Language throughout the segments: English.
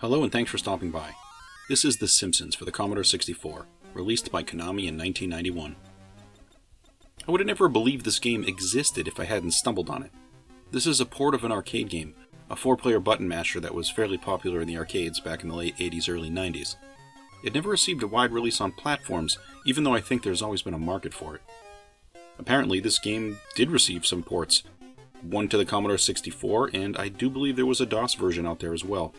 Hello and thanks for stopping by. This is The Simpsons for the Commodore 64, released by Konami in 1991. I would have never believed this game existed if I hadn't stumbled on it. This is a port of an arcade game, a 4-player button masher that was fairly popular in the arcades back in the late 80s, early 90s. It never received a wide release on platforms, even though I think there's always been a market for it. Apparently, this game did receive some ports, one to the Commodore 64, and I do believe there was a DOS version out there as well.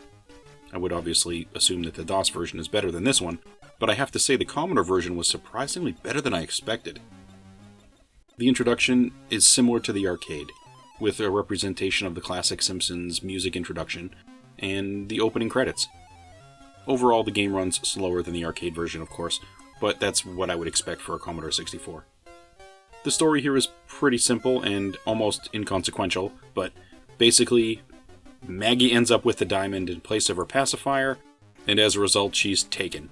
I would obviously assume that the DOS version is better than this one, but I have to say the Commodore version was surprisingly better than I expected. The introduction is similar to the arcade, with a representation of the classic Simpsons music introduction, and the opening credits. Overall, the game runs slower than the arcade version, of course, but that's what I would expect for a Commodore 64. The story here is pretty simple and almost inconsequential, but basically, Maggie ends up with the diamond in place of her pacifier, and as a result, she's taken.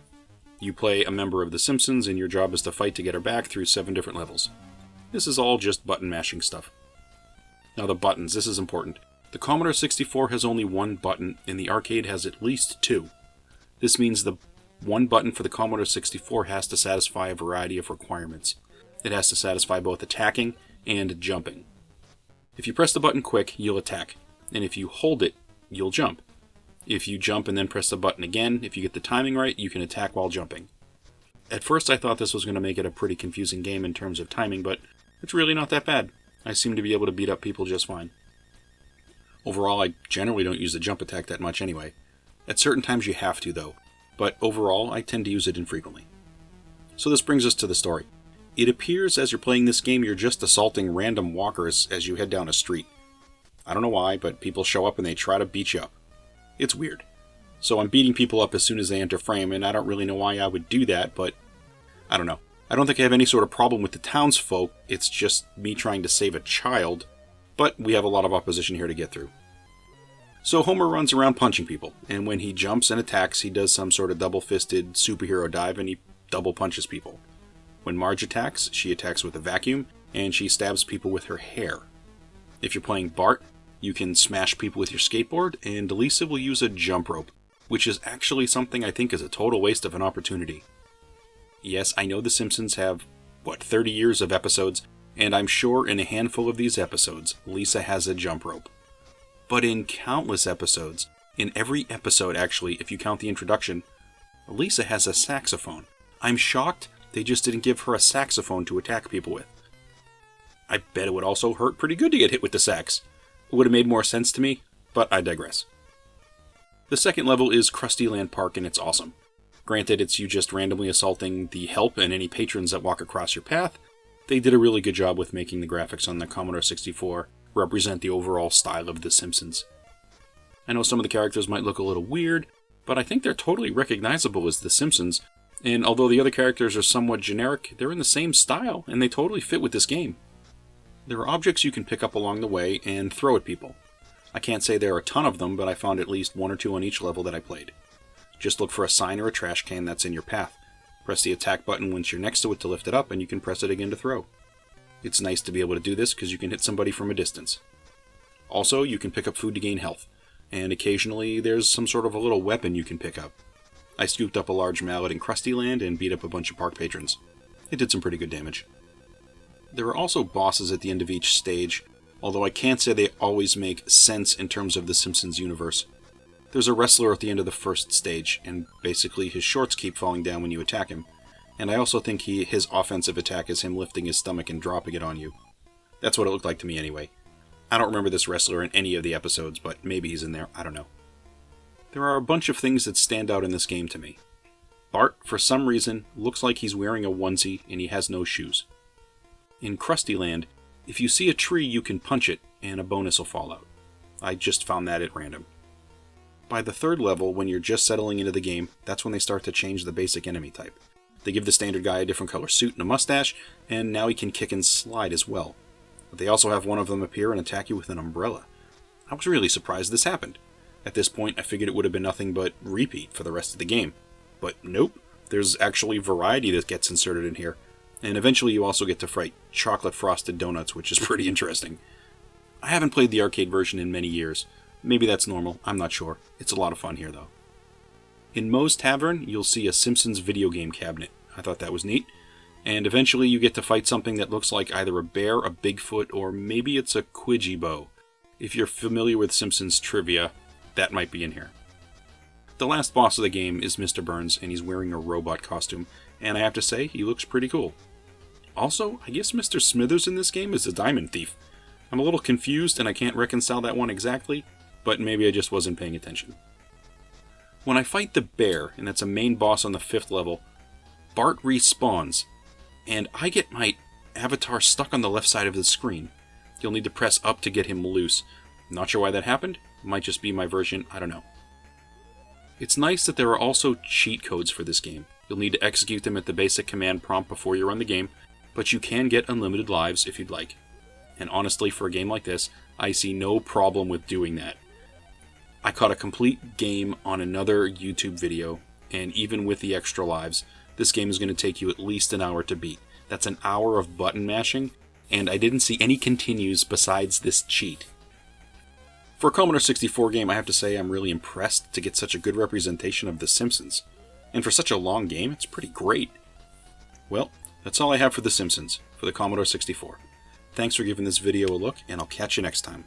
You play a member of the Simpsons, and your job is to fight to get her back through 7 different levels. This is all just button mashing stuff. Now the buttons, this is important. The Commodore 64 has only one button, and the arcade has at least 2. This means the one button for the Commodore 64 has to satisfy a variety of requirements. It has to satisfy both attacking and jumping. If you press the button quick, you'll attack. And if you hold it, you'll jump. If you jump and then press the button again, if you get the timing right, you can attack while jumping. At first I thought this was going to make it a pretty confusing game in terms of timing, but it's really not that bad. I seem to be able to beat up people just fine. Overall, I generally don't use the jump attack that much anyway. At certain times you have to though, but overall I tend to use it infrequently. So this brings us to the story. It appears as you're playing this game you're just assaulting random walkers as you head down a street. I don't know why, but people show up and they try to beat you up. It's weird. So I'm beating people up as soon as they enter frame, and I don't really know why I would do that, but I don't know. I don't think I have any sort of problem with the townsfolk, it's just me trying to save a child, but we have a lot of opposition here to get through. So Homer runs around punching people, and when he jumps and attacks, he does some sort of double-fisted superhero dive and he double punches people. When Marge attacks, she attacks with a vacuum, and she stabs people with her hair. If you're playing Bart, you can smash people with your skateboard, and Lisa will use a jump rope, which is actually something I think is a total waste of an opportunity. Yes, I know The Simpsons have, 30 years of episodes, and I'm sure in a handful of these episodes, Lisa has a jump rope. But in countless episodes, in every episode actually, if you count the introduction, Lisa has a saxophone. I'm shocked they just didn't give her a saxophone to attack people with. I bet it would also hurt pretty good to get hit with the sax. It would have made more sense to me, but I digress. The second level is Krusty Land Park, and it's awesome. Granted, it's you just randomly assaulting the help and any patrons that walk across your path. They did a really good job with making the graphics on the Commodore 64 represent the overall style of The Simpsons. I know some of the characters might look a little weird, but I think they're totally recognizable as The Simpsons, and although the other characters are somewhat generic, they're in the same style, and they totally fit with this game. There are objects you can pick up along the way and throw at people. I can't say there are a ton of them, but I found at least 1 or 2 on each level that I played. Just look for a sign or a trash can that's in your path. Press the attack button once you're next to it to lift it up, and you can press it again to throw. It's nice to be able to do this because you can hit somebody from a distance. Also, you can pick up food to gain health, and occasionally there's some sort of a little weapon you can pick up. I scooped up a large mallet in Krusty Land and beat up a bunch of park patrons. It did some pretty good damage. There are also bosses at the end of each stage, although I can't say they always make sense in terms of the Simpsons universe. There's a wrestler at the end of the first stage, and basically his shorts keep falling down when you attack him, and I also think his offensive attack is him lifting his stomach and dropping it on you. That's what it looked like to me anyway. I don't remember this wrestler in any of the episodes, but maybe he's in there, I don't know. There are a bunch of things that stand out in this game to me. Bart, for some reason, looks like he's wearing a onesie and he has no shoes. In Krusty Land, if you see a tree you can punch it and a bonus will fall out. I just found that at random. By the third level, when you're just settling into the game, that's when they start to change the basic enemy type. They give the standard guy a different color suit and a mustache, and now he can kick and slide as well. But they also have one of them appear and attack you with an umbrella. I was really surprised this happened. At this point, I figured it would have been nothing but repeat for the rest of the game. But nope, there's actually variety that gets inserted in here. And eventually you also get to fight chocolate frosted donuts, which is pretty interesting. I haven't played the arcade version in many years, Maybe that's normal, I'm not sure. It's a lot of fun here though. In Moe's Tavern, you'll see a Simpsons video game cabinet. I thought that was neat. And eventually you get to fight something that looks like either a bear, a Bigfoot, or maybe it's a Quidgy-Bow. If you're familiar with Simpsons trivia, that might be in here. The last boss of the game is Mr. Burns, and he's wearing a robot costume, and I have to say, he looks pretty cool. Also, I guess Mr. Smithers in this game is a diamond thief. I'm a little confused, and I can't reconcile that one exactly, but maybe I just wasn't paying attention. When I fight the bear, and that's a main boss on the 5th level, Bart respawns, and I get my avatar stuck on the left side of the screen. You'll need to press up to get him loose. Not sure why that happened. Might just be my version, I don't know. It's nice that there are also cheat codes for this game. You'll need to execute them at the basic command prompt before you run the game, but you can get unlimited lives if you'd like. And honestly, for a game like this, I see no problem with doing that. I caught a complete game on another YouTube video, and even with the extra lives, this game is going to take you at least an hour to beat. That's an hour of button mashing, and I didn't see any continues besides this cheat. For a Commodore 64 game, I have to say I'm really impressed to get such a good representation of The Simpsons. And for such a long game, it's pretty great. Well, that's all I have for The Simpsons, for the Commodore 64. Thanks for giving this video a look, and I'll catch you next time.